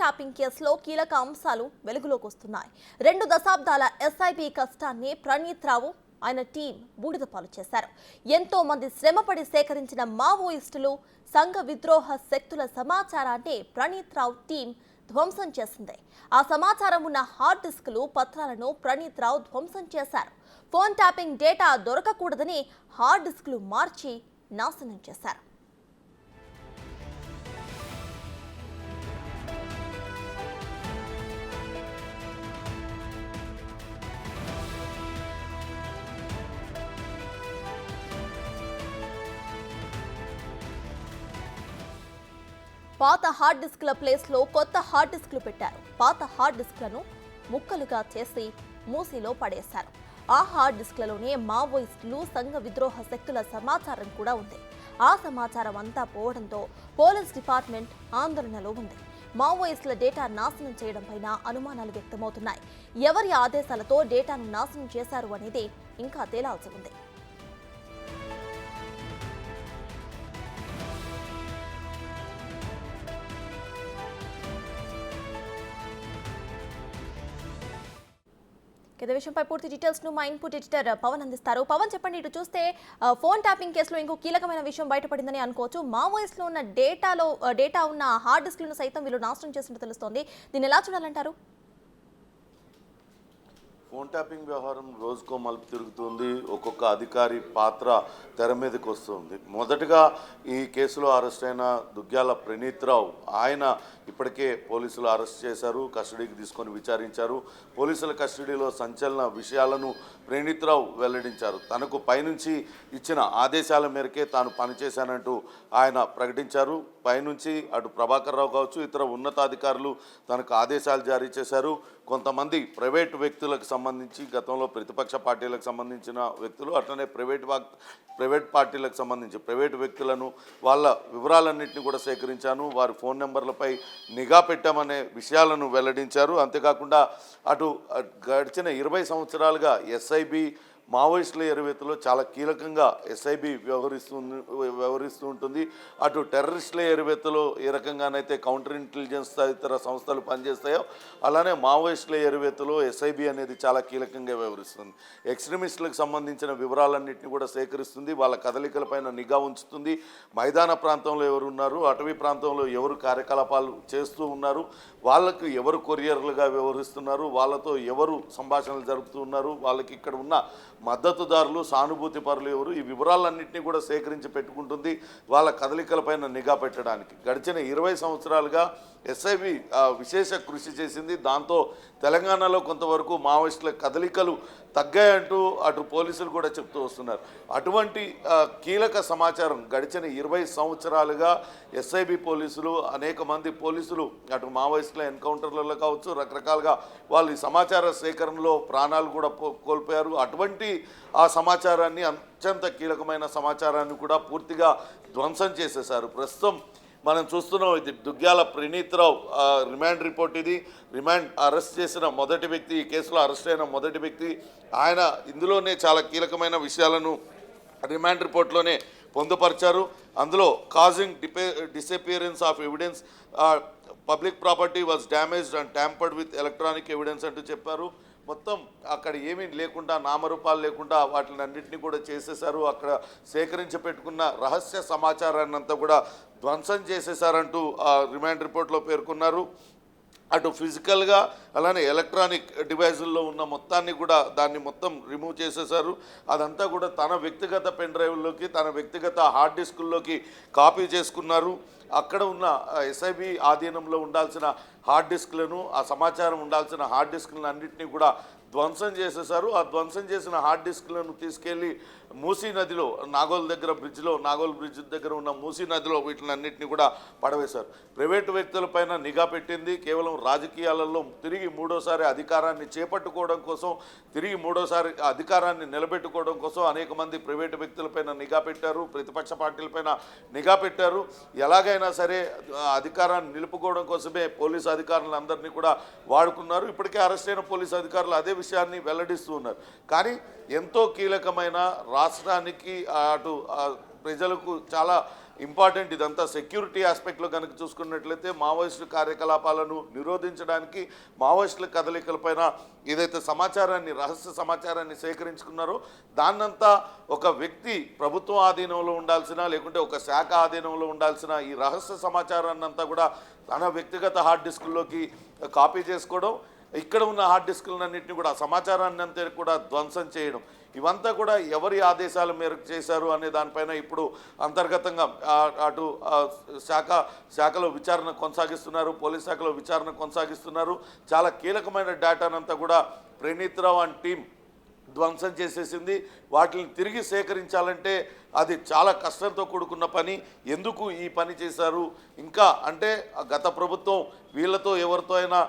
Tapping కేసులో కీలక అంశాలు వెలుగులోకి వస్తున్నాయి. 2 దశాబ్దాల ఎస్ఐబి కష్టాన్ని ప్రణీత్ రావు ఆయన టీం బూడిదపాలు చేశారు. ఎంతో మంది శ్రమపడి సేకరించిన మావోయిస్టులు సంఘ విద్రోహ శక్తుల సమాచారాన్ని ప్రణీత్ రావు టీం ధ్వంసం చేసింది. ఆ సమాచారం ఉన్న హార్డ్ డిస్కులు పత్రాలను ప్రణీత్ రావు ధ్వంసం చేశారు. ఫోన్ ట్యాపింగ్ డేటా దొరకకూడదని హార్డ్ డిస్కులు మార్చి నాశనం చేశారు. పాత హార్డ్ డిస్క్ల ప్లేస్లో కొత్త హార్డ్ డిస్క్లు పెట్టారు. పాత హార్డ్ డిస్క్లను ముక్కలుగా చేసి మూసీలో పడేశారు. ఆ హార్డ్ డిస్క్లలోనే మావోయిస్టులు సంఘ విద్రోహ శక్తుల సమాచారం కూడా ఉంది. ఆ సమాచారం అంతా పోవడంతో పోలీస్ డిపార్ట్మెంట్ ఆందోళనలో ఉంది. మావోయిస్టుల డేటా నాశనం చేయడం పైన అనుమానాలు వ్యక్తమవుతున్నాయి. ఎవరి ఆదేశాలతో డేటాను నాశనం చేశారు అనేది ఇంకా తేలాల్సి ఉంది. ఇదే విషయంపై పూర్తి డీటెయిల్స్ ను మా ఇన్పుట్ ఎడిటర్ పవన్ అందిస్తారు. పవన్, చెప్పండి. ఇటు చూస్తే ఫోన్ ట్యాపింగ్ కేసులో ఇంకో కీలకమైన విషయం బయటపడిందని అనుకోవచ్చు. మావోయిస్టులో ఉన్న డేటా ఉన్న హార్డ్ డిస్క్లను సైతం వీళ్ళు నాశనం చేసినట్టు తెలుస్తోంది. దీన్ని ఎలా చూడాలంటారు? ఫోన్ ట్యాపింగ్ వ్యవహారం రోజుకో మలుపు తిరుగుతుంది. ఒక్కొక్క అధికారి పాత్ర తెర మీదకి వస్తుంది. మొదటగా ఈ కేసులో అరెస్ట్ అయిన దుగ్గ్యాల ప్రణీత్ రావు, ఆయన ఇప్పటికే పోలీసులు అరెస్ట్ చేశారు, కస్టడీకి తీసుకొని విచారించారు. పోలీసుల కస్టడీలో సంచలన విషయాలను ప్రణీత్ రావు వెల్లడించారు. తనకు పైనుంచి ఇచ్చిన ఆదేశాల మేరకే తాను పనిచేశానంటూ ఆయన ప్రకటించారు. పైనుంచి అటు ప్రభాకర్ రావు కావచ్చు, ఇతర ఉన్నతాధికారులు తనకు ఆదేశాలు జారీ చేశారు. కొంతమంది ప్రైవేటు వ్యక్తులకు సంబంధించి, గతంలో ప్రతిపక్ష పార్టీలకు సంబంధించిన వ్యక్తులు, అట్లనే ప్రైవేట్ పార్టీలకు సంబంధించి ప్రైవేటు వ్యక్తులను వాళ్ళ వివరాలన్నింటినీ కూడా సేకరించాను, వారి ఫోన్ నెంబర్లపై నిఘా పెట్టామనే విషయాలను వెల్లడించారు. అంతేకాకుండా అటు గడిచిన 20 సంవత్సరాలుగా ఎస్ఐబి మావోయిస్టుల ఎరువేతలో చాలా కీలకంగా ఎస్ఐబి వ్యవహరిస్తూ ఉంటుంది. అటు టెర్రరిస్టుల ఎరువేతలో ఏ రకంగానైతే కౌంటర్ ఇంటెలిజెన్స్ తదితర సంస్థలు పనిచేస్తాయో, అలానే మావోయిస్టుల ఎరువేతలో ఎస్ఐబి అనేది చాలా కీలకంగా వ్యవహరిస్తుంది. ఎక్స్ట్రీమిస్టులకు సంబంధించిన వివరాలన్నింటినీ కూడా సేకరిస్తుంది, వాళ్ళ కదలికలపైన నిఘా ఉంచుతుంది. మైదాన ప్రాంతంలో ఎవరు ఉన్నారు, అటవీ ప్రాంతంలో ఎవరు కార్యకలాపాలు చేస్తూ ఉన్నారు, వాళ్ళకు ఎవరు కొరియర్లుగా వ్యవహరిస్తున్నారు, వాళ్ళతో ఎవరు సంభాషణలు జరుపుతూ ఉన్నారు, వాళ్ళకి ఇక్కడ ఉన్న మద్దతుదారులు, సానుభూతి పరులు ఎవరు, ఈ వివరాలన్నింటినీ కూడా సేకరించి పెట్టుకుంటుంది వాళ్ళ కదలికలపైన నిఘా పెట్టడానికి. గడిచిన 20 సంవత్సరాలుగా ఎస్ఐబి విశేష కృషి చేసింది. దాంతో తెలంగాణలో కొంతవరకు మావోయిస్టుల కదలికలు తగ్గాయంటూ అటు పోలీసులు కూడా చెప్తూ వస్తున్నారు. అటువంటి కీలక సమాచారం గడిచిన 20 సంవత్సరాలుగా ఎస్ఐబి పోలీసులు, అనేక మంది పోలీసులు అటు మావోయిస్టుల ఎన్కౌంటర్లలో కావచ్చు, రకరకాలుగా వాళ్ళు ఈ సమాచార సేకరణలో ప్రాణాలు కూడా కోల్పోయారు. అటువంటి ఆ సమాచారాన్ని, అత్యంత కీలకమైన సమాచారాన్ని కూడా పూర్తిగా ధ్వంసం చేసేశారు. ప్రస్తుతం మనం చూస్తున్నాం, ఇది దుగ్గ్యాల ప్రణీత్ రావు రిమాండ్ రిపోర్ట్. ఇది రిమాండ్ అరెస్ట్ చేసిన మొదటి వ్యక్తి, ఈ కేసులో అరెస్ట్ అయిన మొదటి వ్యక్తి. ఆయన ఇందులోనే చాలా కీలకమైన విషయాలను రిమాండ్ రిపోర్ట్లోనే పొందుపరిచారు. అందులో causing disappearance of evidence, public property was damaged and tampered with electronic evidence అంటూ చెప్పారు. మొత్తం అక్కడ ఏమీ లేకుండా, నామరూపాలు లేకుండా వాటిని అన్నింటినీ కూడా చేసేశారు. అక్కడ సేకరించి పెట్టుకున్న రహస్య సమాచారాన్ని అంతా కూడా ధ్వంసం చేసేశారంటూ రిమాండ్ రిపోర్ట్లో పేర్కొన్నారు. అటు ఫిజికల్గా అలానే ఎలక్ట్రానిక్ డివైజుల్లో ఉన్న మొత్తాన్ని కూడా దాన్ని మొత్తం రిమూవ్ చేసేశారు. అదంతా కూడా తన వ్యక్తిగత పెన్ డ్రైవ్లోకి, తన వ్యక్తిగత హార్డ్ డిస్కుల్లోకి కాపీ చేసుకున్నారు. అక్కడ ఉన్న ఎస్ఐబి ఆధీనంలో ఉండాల్సిన హార్డ్ డిస్క్లను, ఆ సమాచారం ఉండాల్సిన హార్డ్ డిస్క్లను అన్నింటినీ కూడా ధ్వంసం చేసేశారు. ఆ ధ్వంసం చేసిన హార్డ్ డిస్క్లను తీసుకెళ్ళి మూసీ నదిలో, నాగోల్ బ్రిడ్జ్ దగ్గర ఉన్న మూసీ నదిలో వీటిని అన్నింటినీ కూడా పడవేశారు. ప్రైవేటు వ్యక్తులపైన నిఘా పెట్టింది కేవలం రాజకీయాలలో తిరిగి మూడోసారి అధికారాన్ని చేపట్టుకోవడం కోసం, తిరిగి మూడోసారి అధికారాన్ని నిలబెట్టుకోవడం కోసం అనేక మంది ప్రైవేటు వ్యక్తులపైన నిఘా పెట్టారు, ప్రతిపక్ష పార్టీలపైన నిఘా పెట్టారు. ఎలాగైనా సరే అధికారాన్ని నిలుపుకోవడం కోసమే పోలీసు అధికారులందరినీ కూడా వాడుకున్నారు. ఇప్పటికే అరెస్ట్ అయిన పోలీసు అధికారులు అదే విషయాన్ని వెల్లడిస్తూ ఉన్నారు. కానీ ఎంతో కీలకమైన, రాష్ట్రానికి అటు ప్రజలకు చాలా ఇంపార్టెంట్. ఇదంతా సెక్యూరిటీ ఆస్పెక్ట్లో కనుక చూసుకున్నట్లయితే మావోయిస్టు కార్యకలాపాలను నిరోధించడానికి, మావోయిస్టుల కదలికలపైన ఏదైతే సమాచారాన్ని, రహస్య సమాచారాన్ని సేకరించుకున్నారో దాన్నంతా ఒక వ్యక్తి ప్రభుత్వం ఆధీనంలో ఉండాల్సిన, లేకుంటే ఒక శాఖ ఆధీనంలో ఉండాల్సిన ఈ రహస్య సమాచారాన్ని అంతా కూడా తన వ్యక్తిగత హార్డ్ డిస్కుల్లోకి కాపీ చేసుకోవడం, ఇక్కడ ఉన్న హార్డ్ డిస్కులన్నింటినీ కూడా సమాచారాన్ని అంతా కూడా ధ్వంసం చేయడం, ఇవంతా కూడా ఎవరి ఆదేశాల మేరకు చేశారు అనే దానిపైన ఇప్పుడు అంతర్గతంగా అటు శాఖలో విచారణ కొనసాగిస్తున్నారు, పోలీస్ శాఖలో విచారణ కొనసాగిస్తున్నారు. చాలా కీలకమైన డేటానంతా కూడా ప్రణీత్ రావు అండ్ టీం ధ్వంసం చేసేసింది. వాటిని తిరిగి సేకరించాలంటే అది చాలా కష్టంతో కూడుకున్న పని. ఎందుకు ఈ పని చేశారు, ఇంకా అంటే గత ప్రభుత్వం వీళ్ళతో ఎవరితో అయినా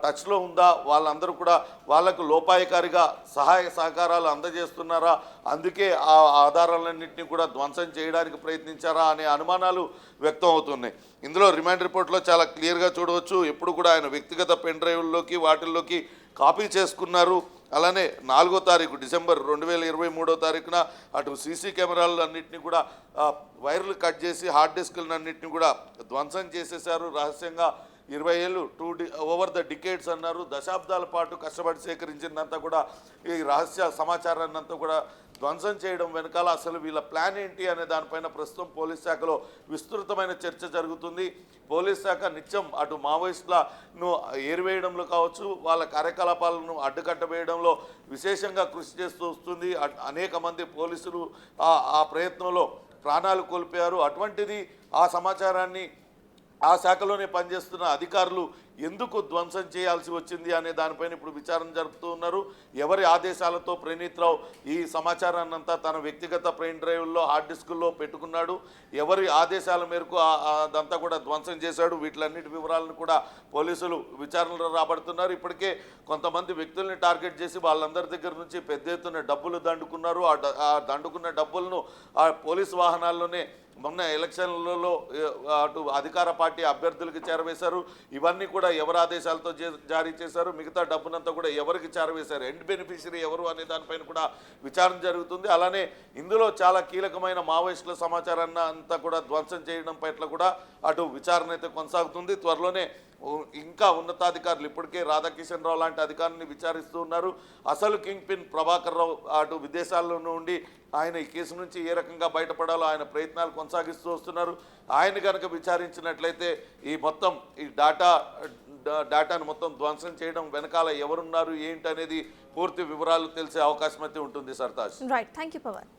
టచ్లో ఉందా, వాళ్ళందరూ కూడా వాళ్ళకు లోపాయకారిగా సహాయ సహకారాలు అందజేస్తున్నారా, అందుకే ఆ ఆధారాలన్నింటినీ కూడా ధ్వంసం చేయడానికి ప్రయత్నించారా అనే అనుమానాలు వ్యక్తం అవుతున్నాయి. ఇందులో రిమాండ్ రిపోర్ట్లో చాలా క్లియర్గా చూడవచ్చు. ఎప్పుడు కూడా ఆయన వ్యక్తిగత పెన్ డ్రైవ్ల్లోకి వాటిల్లోకి కాపీ చేసుకున్నారు. అలానే 4వ తారీఖు డిసెంబర్ 2023 అటు సీసీ కెమెరాలు అన్నింటినీ కూడా వైర్లు కట్ చేసి హార్డ్ డిస్కులను అన్నింటినీ కూడా ధ్వంసం చేసేశారు రహస్యంగా. 20 ఏళ్ళు ఓవర్ ద డికేడ్స్ అన్నారు. దశాబ్దాల పాటు కష్టపడి సేకరించిందంతా కూడా ఈ రహస్య సమాచారాన్ని అంతా కూడా ధ్వంసం చేయడం వెనకాల అసలు వీళ్ళ ప్లాన్ ఏంటి అనే దానిపైన ప్రస్తుతం పోలీస్ శాఖలో విస్తృతమైన చర్చ జరుగుతుంది. పోలీస్ శాఖ నిత్యం అటు మావోయిస్టులను ఏరివేయడంలో కావచ్చు, వాళ్ళ కార్యకలాపాలను అడ్డుకట్టవేయడంలో విశేషంగా కృషి చేస్తూ వస్తుంది. అనేక మంది పోలీసులు ఆ ప్రయత్నంలో ప్రాణాలు కోల్పోయారు. అటువంటిది ఆ సమాచారాన్ని ఆ శాఖలోనే పనిచేస్తున్న అధికారులు ఎందుకు ధ్వంసం చేయాల్సి వచ్చింది అనే దానిపైన ఇప్పుడు విచారణ జరుపుతూ ఉన్నారు. ఎవరి ఆదేశాలతో ప్రణీత్ రావు ఈ సమాచారాన్ని అంతా తన వ్యక్తిగత పెన్ డ్రైవ్ల్లో హార్డ్ డిస్కుల్లో పెట్టుకున్నాడు, ఎవరి ఆదేశాల మేరకు అదంతా కూడా ధ్వంసం చేశాడు, వీటిలన్నిటి వివరాలను కూడా పోలీసులు విచారణలో రాబడుతున్నారు. ఇప్పటికే కొంతమంది వ్యక్తుల్ని టార్గెట్ చేసి వాళ్ళందరి దగ్గర నుంచి పెద్ద ఎత్తున డబ్బులు దండుకున్నారు. ఆ దండుకున్న డబ్బులను ఆ పోలీసు వాహనాల్లోనే మొన్న ఎలక్షన్లలో అటు అధికార పార్టీ అభ్యర్థులకు చేరవేశారు. ఇవన్నీ కూడా ఎవరి ఆదేశాలతో జారీ చేశారు, మిగతా డబ్బునంతా కూడా ఎవరికి చేరవేశారు, ఎండ్ బెనిఫిషరీ ఎవరు అనే దానిపైన కూడా విచారణ జరుగుతుంది. అలానే ఇందులో చాలా కీలకమైన మావోయిస్టుల సమాచారాన్ని అంతా కూడా ధ్వంసం చేయడం పట్ల కూడా అటు విచారణ అయితే కొనసాగుతుంది. త్వరలోనే ఇంకా ఉన్నతాధికారులు ఇప్పటికే రాధాకిషన్ రావు లాంటి అధికారులను విచారిస్తూ ఉన్నారు. అసలు కింగ్ పిన్ ప్రభాకర్ రావు అటు విదేశాల్లో ఉండి ఆయన ఈ కేసు నుంచి ఏ రకంగా బయటపడాలో ఆయన ప్రయత్నాలు కొనసాగిస్తూ వస్తున్నారు. ఆయన కనుక విచారించినట్లయితే ఈ మొత్తం ఈ డేటాను మొత్తం ధ్వంసం చేయడం వెనకాల ఎవరున్నారు ఏంటి అనేది పూర్తి వివరాలు తెలిసే అవకాశం అయితే ఉంటుంది. Sartaj. Right, thank you Pawan.